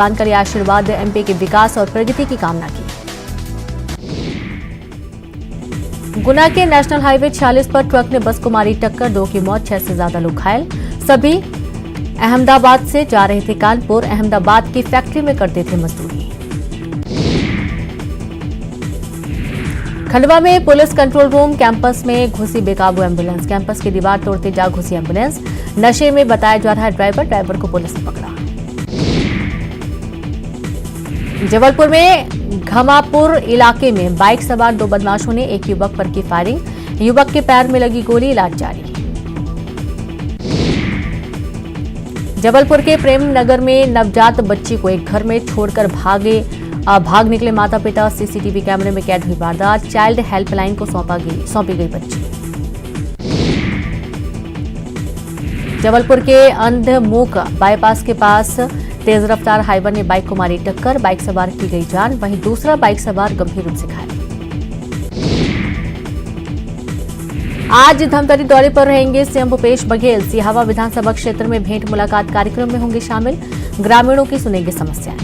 जानकारी आशीर्वाद एमपी के विकास और प्रगति की कामना की। गुना के नेशनल हाईवे 46 पर ट्रक ने बस को मारी टक्कर, 2 की मौत, 6 से ज्यादा लोग घायल। सभी अहमदाबाद से जा रहे थे कानपुर। अहमदाबाद की फैक्ट्री में करते थे मजदूरी। खंडवा में पुलिस कंट्रोल रूम कैंपस में घुसी बेकाबू एम्बुलेंस, कैंपस की दीवार तोड़ते जा घुसी एम्बुलेंस। नशे में बताया जा रहा है ड्राइवर को पुलिस ने पकड़ा। जबलपुर में घमापुर इलाके में बाइक सवार 2 बदमाशों ने एक युवक पर की फायरिंग, युवक के पैर में लगी गोली, इलाज जारी। जबलपुर के प्रेम नगर में नवजात बच्ची को एक घर में छोड़कर भाग निकले माता पिता, सीसीटीवी कैमरे में कैद हुई वारदात। चाइल्ड हेल्पलाइन को सौंपी गई बच्ची। जबलपुर के अंधमुख बाईपास के पास तेज रफ्तार हाइवर ने बाइक को मारी टक्कर, बाइक सवार की गई जान, वहीं दूसरा बाइक सवार गंभीर रूप से घायल। आज धमतरी दौरे पर रहेंगे सीएम भूपेश बघेल। सिहावा विधानसभा क्षेत्र में भेंट मुलाकात कार्यक्रम में होंगे शामिल, ग्रामीणों की सुनेंगे समस्याएं।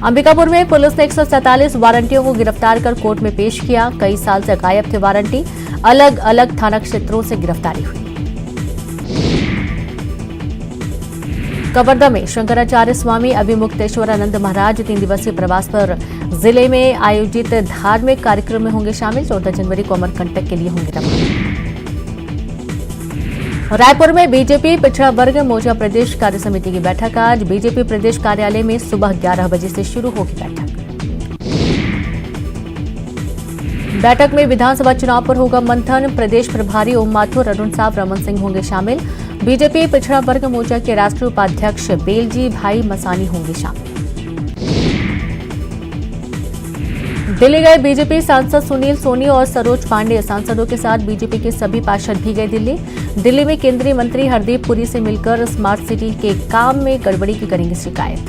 अंबिकापुर में पुलिस ने 147 वारंटियों को गिरफ्तार कर कोर्ट में पेश किया। कई साल से गायब थे वारंटी, अलग अलग थाना क्षेत्रों से गिरफ्तारी हुई। कवर्धा में शंकराचार्य स्वामी अभिमुक्तेश्वरानंद महाराज 3 दिवसीय प्रवास पर जिले में आयोजित धार्मिक कार्यक्रम में होंगे शामिल। 14 जनवरी को अमरकंटक के लिए होंगे रवाना। रायपुर में बीजेपी पिछड़ा वर्ग मोर्चा प्रदेश कार्य समिति की बैठक आज बीजेपी प्रदेश कार्यालय में सुबह 11 बजे से शुरू होगी बैठक में विधानसभा चुनाव पर होगा मंथन। प्रदेश प्रभारी ओम माथुर, अरुण साव, रमन सिंह होंगे शामिल। बीजेपी पिछड़ा वर्ग मोर्चा के राष्ट्रीय उपाध्यक्ष बेलजी भाई मसानी होंगे शामिल। दिल्ली गए बीजेपी सांसद सुनील सोनी और सरोज पांडे, सांसदों के साथ बीजेपी के सभी पार्षद भी गए दिल्ली में केंद्रीय मंत्री हरदीप पुरी से मिलकर स्मार्ट सिटी के काम में गड़बड़ी की करेंगे शिकायत।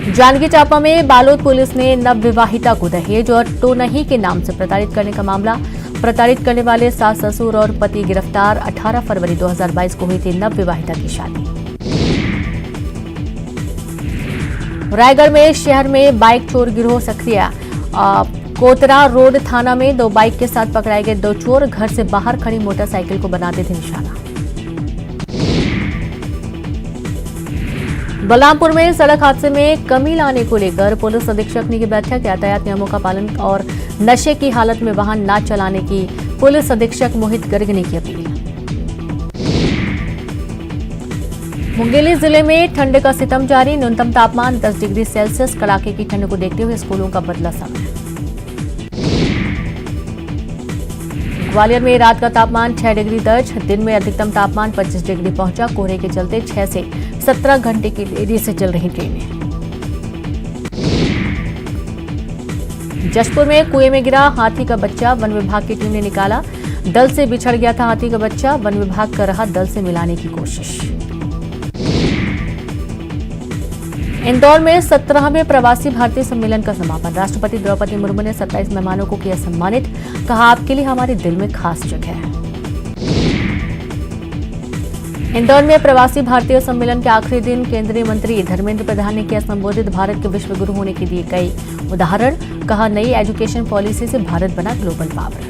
जांजगीर चांपा में बालोद पुलिस ने नवविवाहिता को दहेज और टोनही के नाम से प्रताड़ित करने का मामला, प्रताड़ित करने वाले सास ससुर और पति गिरफ्तार। 18 फरवरी 2022 को हुई थी नवविवाहिता की शादी। रायगढ़ में शहर में बाइक चोर गिरोह सक्रिय, कोतरा रोड थाना में 2 बाइक के साथ पकड़ाए गए 2 चोर घर से बाहर खड़ी मोटरसाइकिल को बनाते थे निशाना। बलरामपुर में सड़क हादसे में कमी लाने को लेकर पुलिस अधीक्षक की बैठक, यातायात नियमों का पालन और नशे की हालत में वाहन न चलाने की पुलिस अधीक्षक मोहित गर्ग ने की अपील। मुंगेली जिले में ठंड का सितम जारी, न्यूनतम तापमान 10 डिग्री सेल्सियस। कड़ाके की ठंड को देखते हुए स्कूलों का बदला समय। ग्वालियर में रात का तापमान 6 डिग्री दर्ज, दिन में अधिकतम तापमान 25 डिग्री पहुंचा। कोहरे के चलते 6 से 17 घंटे की देरी से चल रही ट्रेनें। जशपुर में कुएं में गिरा हाथी का बच्चा, वन विभाग की टीम ने निकाला। दल से बिछड़ गया था हाथी का बच्चा, वन विभाग कर रहा दल से मिलाने की कोशिश। इंदौर में 17वें प्रवासी भारतीय सम्मेलन का समापन, राष्ट्रपति द्रौपदी मुर्मू ने 27 मेहमानों को किया सम्मानित, कहा आपके लिए हमारे दिल में खास जगह है। इंदौर में प्रवासी भारतीय सम्मेलन के आखिरी दिन केंद्रीय मंत्री धर्मेंद्र प्रधान ने किया संबोधित, भारत के विश्व गुरु होने के दिए कई उदाहरण, कहा नई एजुकेशन पॉलिसी से भारत बना ग्लोबल पावर।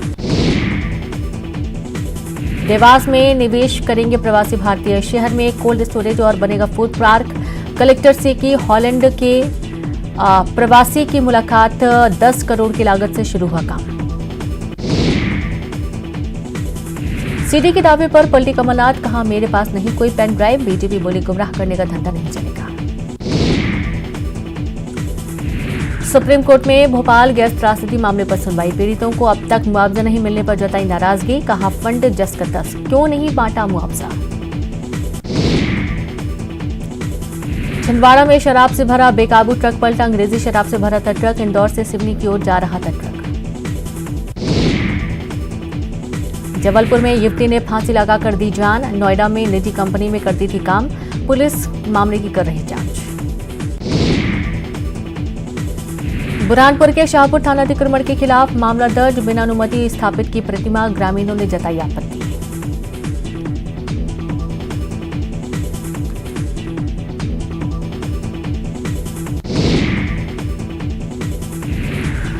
देवास में निवेश करेंगे प्रवासी भारतीय, शहर में कोल्ड स्टोरेज और बनेगा फूड पार्क। कलेक्टर से की हॉलैंड के प्रवासी की मुलाकात, 10 करोड़ की लागत से शुरू हुआ काम। सीडी के दावे पर पलटी कमलनाथ, कहा मेरे पास नहीं कोई पेन ड्राइव, बीजेपी बोली गुमराह करने का धंधा नहीं चलेगा। सुप्रीम कोर्ट में भोपाल गैस त्रासदी मामले पर सुनवाई, पीड़ितों को अब तक मुआवजा नहीं मिलने पर जताई नाराजगी, कहा फंड जस का तस, क्यों नहीं बांटा मुआवजा। छिंदवाड़ा में शराब से भरा बेकाबू ट्रक पलटा, अंग्रेजी शराब से भरा था ट्रक, इंदौर से सिवनी की ओर जा रहा था ट्रक। जबलपुर में युवती ने फांसी लगाकर दी जान, नोएडा में निजी कंपनी में करती थी काम, पुलिस मामले की कर रही जांच। बुरहानपुर के शाहपुर थाना अतिक्रमण के खिलाफ मामला दर्ज, बिना अनुमति स्थापित की प्रतिमा, ग्रामीणों ने जताई आपत्ति।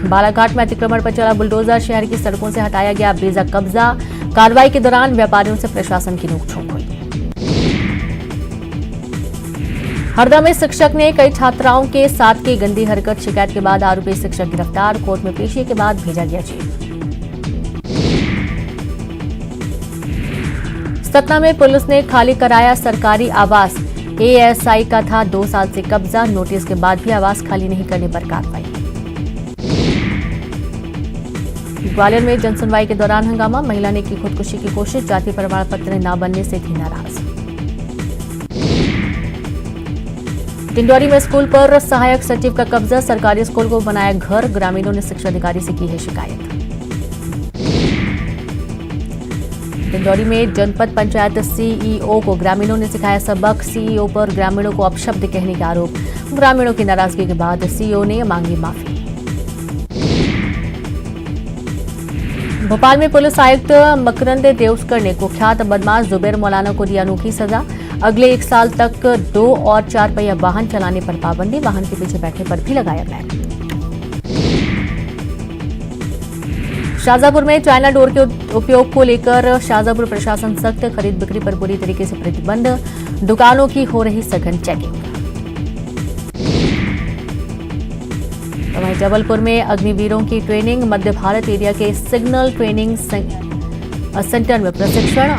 बालाघाट में अतिक्रमण पर चला बुलडोजर, शहर की सड़कों से हटाया गया बेजा कब्जा। कार्रवाई के दौरान व्यापारियों से प्रशासन की नोकझोंक हुई। हरदा में शिक्षक ने कई छात्राओं के साथ की गंदी हरकत, शिकायत के बाद आरोपी शिक्षक गिरफ्तार, कोर्ट में पेशी के बाद भेजा गया जेल। सतना में पुलिस ने खाली कराया सरकारी आवास, एएसआई का था 2 साल से कब्जा, नोटिस के बाद भी आवास खाली नहीं करने पर कार्रवाई। ग्वालियर में जनसुनवाई के दौरान हंगामा, महिला ने की खुदकुशी की कोशिश, जाति प्रमाण पत्र न बनने से थी नाराज। डिंडौरी में स्कूल पर सहायक सचिव का कब्जा, सरकारी स्कूल को बनाया घर, ग्रामीणों ने शिक्षा अधिकारी से की है शिकायत। डिंडौरी में जनपद पंचायत सीईओ को ग्रामीणों ने सिखाया सबक, सीईओ पर ग्रामीणों को अपशब्द कहने का आरोप, ग्रामीणों की नाराजगी के बाद सीईओ ने मांगी माफी। भोपाल में पुलिस आयुक्त मकरंद देवस्कर ने कुख्यात बदमाश जुबैर मौलाना को दी अनोखी सजा, अगले 1 साल तक 2 और 4 पहिया वाहन चलाने पर पाबंदी, वाहन के पीछे बैठने पर भी लगाया बैन। शाहजहांपुर में चाइना डोर के उपयोग को लेकर शाहजहांपुर प्रशासन सख्त, खरीद बिक्री पर पूरी तरीके से प्रतिबंध, दुकानों की हो रही सघन चेकिंग। वहीं जबलपुर में अग्निवीरों की ट्रेनिंग, मध्य भारत एरिया के सिग्नल ट्रेनिंग सेंटर में प्रशिक्षण।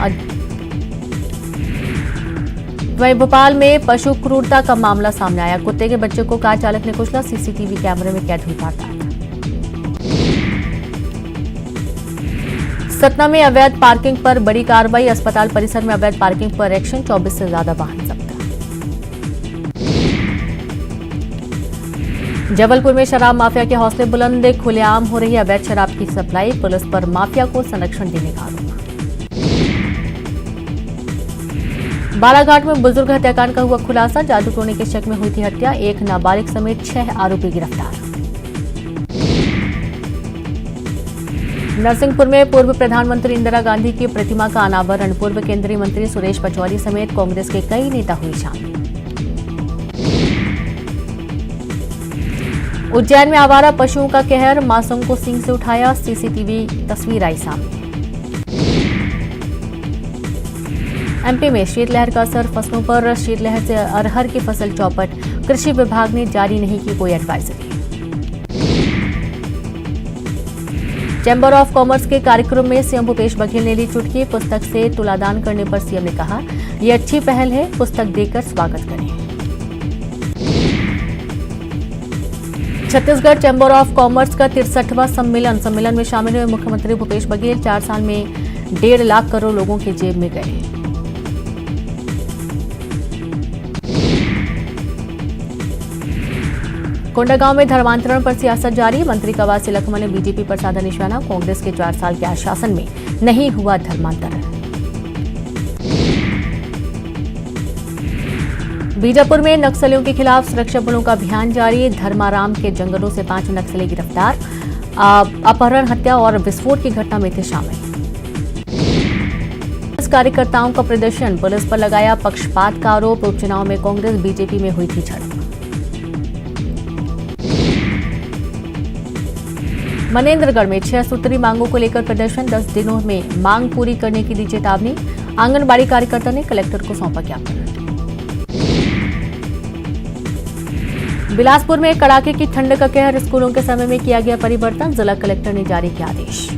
वहीं भोपाल में पशु क्रूरता का मामला सामने आया, कुत्ते के बच्चे को कार चालक ने कुचला, सीसीटीवी कैमरे में कैद हुई वारदात। सतना में अवैध पार्किंग पर बड़ी कार्रवाई, अस्पताल परिसर में अवैध पार्किंग पर एक्शन, 24 से ज्यादा वाहन जब्त। जबलपुर में शराब माफिया के हौसले बुलंद, खुलेआम हो रही अवैध शराब की सप्लाई, पुलिस पर माफिया को संरक्षण देने का आरोप। बालाघाट में बुजुर्ग हत्याकांड का हुआ खुलासा, जादू टोने के शक में हुई थी हत्या, 1 नाबालिग समेत 6 आरोपी गिरफ्तार। नरसिंहपुर में पूर्व प्रधानमंत्री इंदिरा गांधी की प्रतिमा का अनावरण, पूर्व केंद्रीय मंत्री सुरेश पचौरी समेत कांग्रेस के कई नेता हुए शामिल। उज्जैन में आवारा पशुओं का कहर, मासूम को सींग से उठाया, सीसीटीवी तस्वीर आई सामने। एमपी में शीतलहर का असर फसलों पर, शीतलहर से अरहर की फसल चौपट, कृषि विभाग ने जारी नहीं की कोई एडवाइजरी। चैंबर ऑफ कॉमर्स के कार्यक्रम में सीएम भूपेश बघेल ने ली चुटकी, पुस्तक से तुलादान करने पर सीएम ने कहा, यह अच्छी पहल है, पुस्तक देकर स्वागत करें। छत्तीसगढ़ चैंबर ऑफ कॉमर्स का 63वां सम्मेलन में शामिल हुए मुख्यमंत्री भूपेश बघेल, 4 साल में 1.5 लाख करोड़ लोगों के जेब में गए। कोंडागांव में धर्मांतरण पर सियासत जारी, मंत्री कवासी लखमा ने बीजेपी पर साधा निशाना, कांग्रेस के 4 साल के आशासन में नहीं हुआ धर्मांतरण। बीजापुर में नक्सलियों के खिलाफ सुरक्षा बलों का अभियान जारी, धर्माराम के जंगलों से 5 नक्सली गिरफ्तार, अपहरण, हत्या और विस्फोट की घटना में थे शामिल। कार्यकर्ताओं का प्रदर्शन, पुलिस पर लगाया पक्षपात का आरोप, उपचुनाव में कांग्रेस बीजेपी में हुई थी झड़प। मनेंद्रगढ़ में 6 सूत्री मांगों को लेकर प्रदर्शन, 10 दिनों में मांग पूरी करने की दी चेतावनी, आंगनबाड़ी कार्यकर्ता ने कलेक्टर को सौंपा ज्ञापन। बिलासपुर में कड़ाके की ठंड का कहर, स्कूलों के समय में किया गया परिवर्तन, जिला कलेक्टर ने जारी किया आदेश।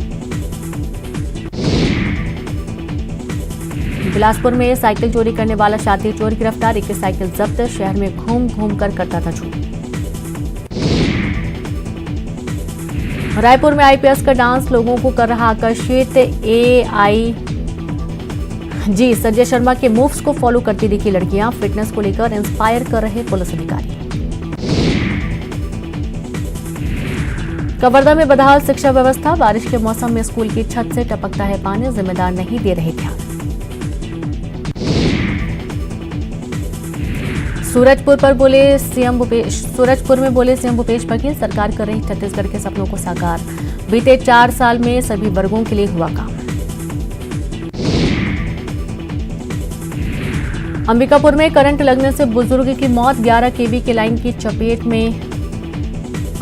बिलासपुर में साइकिल चोरी करने वाला शातिर चोर गिरफ्तार, 21 साइकिल जब्त, शहर में घूम घूम कर करता था चोरी। रायपुर में आईपीएस का डांस लोगों को कर रहा आकर्षित, एआईजी संजय शर्मा के मूव्स को फॉलो करती दिखी लड़कियां, फिटनेस को लेकर इंस्पायर कर रहे पुलिस अधिकारी। कवर्धा में बदहाल शिक्षा व्यवस्था, बारिश के मौसम में स्कूल की छत से टपकता है पानी, जिम्मेदार नहीं दे रहे ध्यान। सूरजपुर में बोले सीएम भूपेश बघेल, सरकार कर रही छत्तीसगढ़ के सपनों को साकार, बीते 4 साल में सभी वर्गों के लिए हुआ काम। अंबिकापुर में करंट लगने से बुजुर्ग की मौत, 11 केवी की लाइन की चपेट में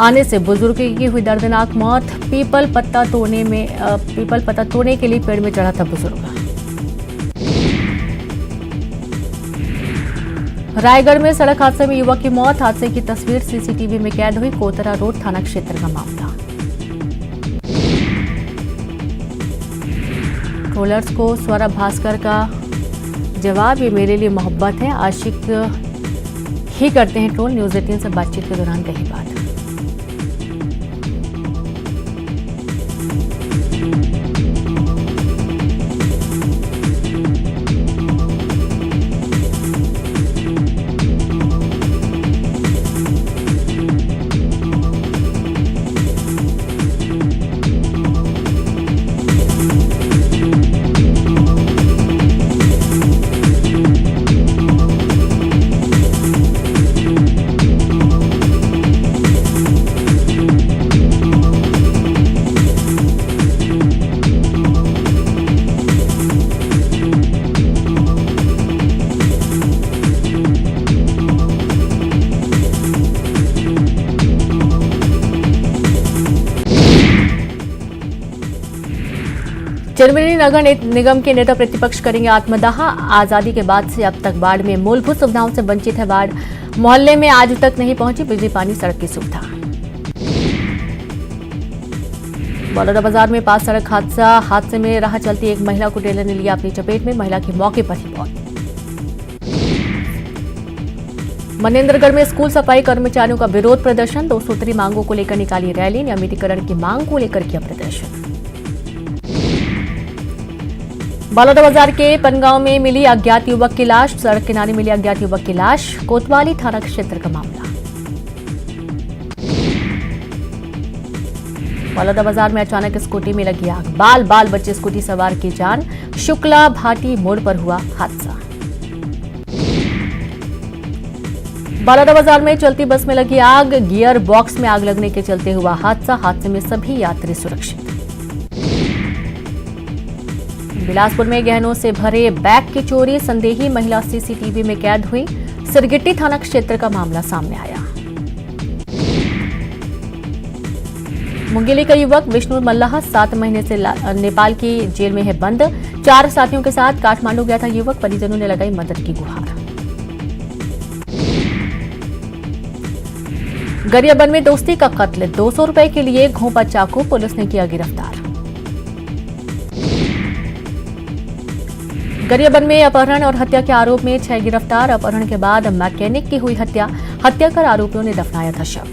आने से बुजुर्ग की हुई दर्दनाक मौत। पीपल पत्ता तोड़ने के लिए पेड़ में चढ़ा था बुजुर्ग। रायगढ़ में सड़क हादसे में युवक की मौत। हादसे की तस्वीर सीसीटीवी में कैद हुई। कोतरा रोड थाना क्षेत्र का मामला। ट्रोलर्स को स्वरा भास्कर का जवाब, ये मेरे लिए मोहब्बत है, आशिक ही करते हैं ट्रोल। न्यूज 18 से बातचीत के दौरान कही बात। चरमोली नगर निगम के नेता प्रतिपक्ष करेंगे आत्मदाह। आजादी के बाद से अब तक वार्ड में मूलभूत सुविधाओं से वंचित है वार्ड। मोहल्ले में आज तक नहीं पहुंची बिजली, पानी, सड़क की सुविधा। बलौदा बाजार में पास सड़क हादसे में राह चलती एक महिला को ट्रेलर ने लिया अपनी चपेट में। महिला की मौके पर ही मौत। मनेंद्रगढ़ में स्कूल सफाई कर्मचारियों का विरोध प्रदर्शन। 2 सूत्री मांगों को लेकर निकाली रैली। नियमितीकरण की मांग को लेकर किया प्रदर्शन। बलौदा बाजार के पनगांव में मिली अज्ञात युवक की लाश। सड़क किनारे मिली अज्ञात युवक की लाश। कोतवाली थाना क्षेत्र का मामला। बलौदा बाजार में अचानक स्कूटी में लगी आग। बाल बच्चे स्कूटी सवार की जान। शुक्ला भाटी मोड़ पर हुआ हादसा। बलौदा बाजार में चलती बस में लगी आग। गियर बॉक्स में आग लगने के चलते हुआ हादसा। हादसे में सभी यात्री सुरक्षित। बिलासपुर में गहनों से भरे बैग की चोरी। संदेही महिला सीसीटीवी में कैद हुई। सिरगिट्टी थाना क्षेत्र का मामला सामने आया। मुंगेली का युवक विष्णु मल्लाह 7 महीने से नेपाल की जेल में है बंद। 4 साथियों के साथ काठमांडू गया था युवक। परिजनों ने लगाई मदद की गुहार। गरियाबंद में दोस्ती का कत्ल। 200 रुपए के लिए घोंपा चाकू। पुलिस ने किया गिरफ्तार। गरियाबंद में अपहरण और हत्या के आरोप में 6 गिरफ्तार। अपहरण के बाद मैकेनिक की हुई हत्या। हत्या कर आरोपियों ने दफनाया था शव।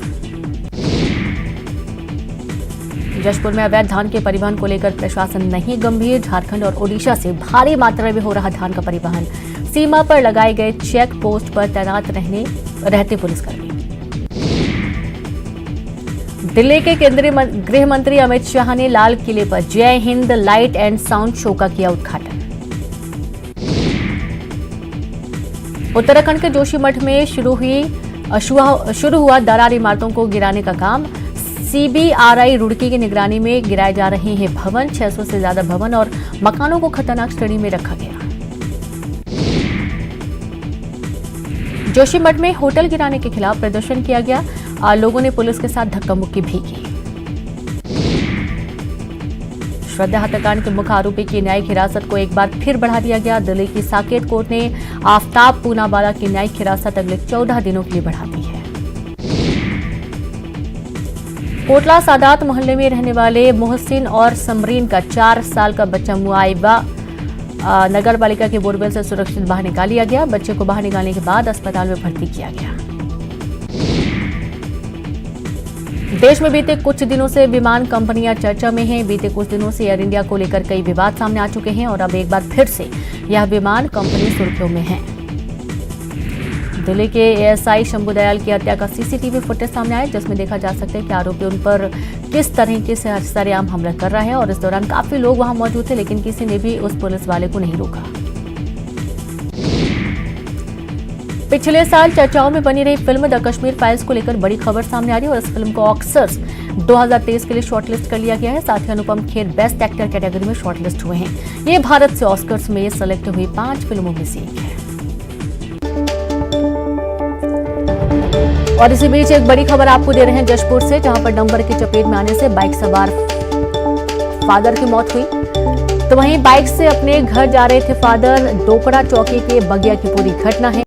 जशपुर में अवैध धान के परिवहन को लेकर प्रशासन नहीं गंभीर। झारखंड और ओडिशा से भारी मात्रा में हो रहा धान का परिवहन। सीमा पर लगाए गए चेक पोस्ट पर तैनात रहते पुलिसकर्मी। दिल्ली के केंद्रीय गृह मंत्री अमित शाह ने लाल किले पर जय Hind light and sound show का किया उद्घाटन। उत्तराखंड के जोशीमठ में शुरू हुआ दरार इमारतों को गिराने का काम। सीबीआरआई रुड़की की निगरानी में गिराए जा रहे हैं भवन। 600 से ज्यादा भवन और मकानों को खतरनाक श्रेणी में रखा गया। जोशीमठ में होटल गिराने के खिलाफ प्रदर्शन किया गया। लोगों ने पुलिस के साथ धक्का मुक्की भी की। श्रद्धा हत्याकांड के मुख्य आरोपी की न्यायिक हिरासत को एक बार फिर बढ़ा दिया गया। दिल्ली की साकेत कोर्ट ने आफ्ताब पूनावाला की न्यायिक हिरासत अगले 14 दिनों के लिए बढ़ा दी है। कोटला सादात मोहल्ले में रहने वाले मोहसिन और समरीन का 4 साल का बच्चा मुआइबा नगर पालिका के बोरवेल से सुरक्षित बाहर निकाल लिया गया। बच्चे को बाहर निकालने के बाद अस्पताल में भर्ती किया गया। देश में बीते कुछ दिनों से विमान कंपनियां चर्चा में हैं। बीते कुछ दिनों से एयर इंडिया को लेकर कई विवाद सामने आ चुके हैं और अब एक बार फिर से यह विमान कंपनी सुर्खियों में है। दिल्ली के एएसआई शंभू दयाल की हत्या का सीसीटीवी फुटेज सामने आया, जिसमें देखा जा सकता है कि आरोपी उन पर किस तरीके से सरेआम हमला कर रहा है। और इस दौरान काफी लोग वहां मौजूद थे, लेकिन किसी ने भी उस पुलिस वाले को नहीं रोका। पिछले साल चर्चाओं में बनी रही फिल्म द कश्मीर फाइल्स को लेकर बड़ी खबर सामने आ रही है और इस फिल्म को ऑस्कर्स 2023 के लिए शॉर्टलिस्ट कर लिया गया है। साथ ही Anupam Kher best actor category में शॉर्टलिस्ट हुए हैं। ये भारत से ऑस्कर्स में सेलेक्ट हुई 5 फिल्मों में से एक है। और इसी बीच एक बड़ी खबर आपको दे रहे हैं जशपुर से, जहां पर डंपर की चपेट में आने से बाइक सवार फादर की मौत हुई। तो वहीं बाइक से अपने घर जा रहे थे फादर। डोकड़ा चौकी के बगिया की पूरी घटना है।